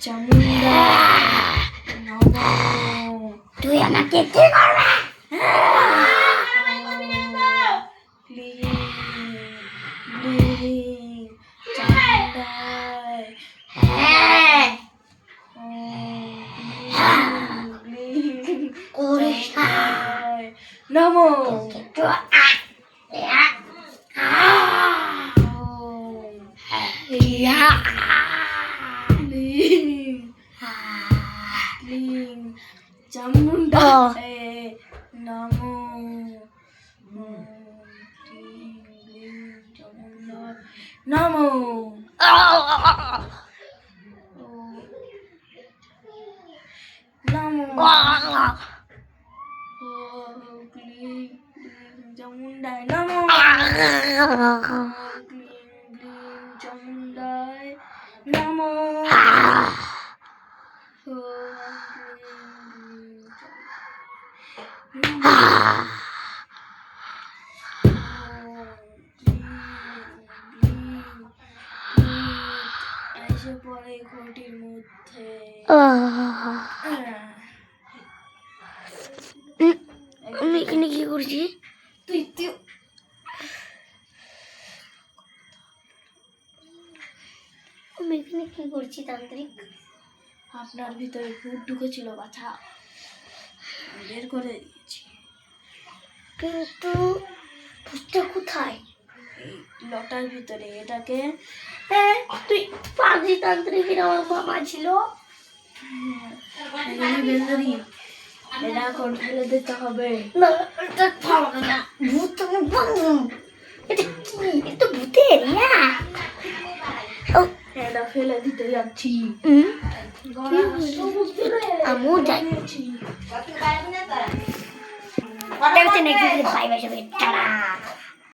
চামুন্ডা নমো। তুই আমাকে কি করবে? ক্লিং ক্লিং চামুন্ডায় ক্লিং করিস না। চামুন্ডায় নমো। একটু ইয়া ক্লিং ক্লিং চামুন্ডায় নমো। ক্লিং ক্লিং চামুন্ডায় নমো। নমো ক্লিং ক্লিং চামুন্ডায় নমো। ক্লিং ক্লিং চামুন্ডায় নমো। এসে পড়ে ঘটির মধ্যে। আমি এখানে কি করছি? তুই তুই আমি এখানে কি করছি তান্ত্রিক? আপনার ভিতরে ভূত ঢুকেছিল বাছা, বের করে দিয়েছি। কিন্তু ভূতটা কোথায়? এই লটার ভিতরে। এটাকে তুই পাগলি তান্ত্রিকের আমার বাবা ছিল। এখানে বেঁধে দিই। এটা এখন ফেলে দিতে হবে। না, এটা পারবে না। ভূত আমি পারবো। এটা কি? এটা ভূতের ইয়া। এটা ফেলে দিতে যাচ্ছি। আমু যাই। দেখতে নেই ভাই ভাই সবাই টাটা।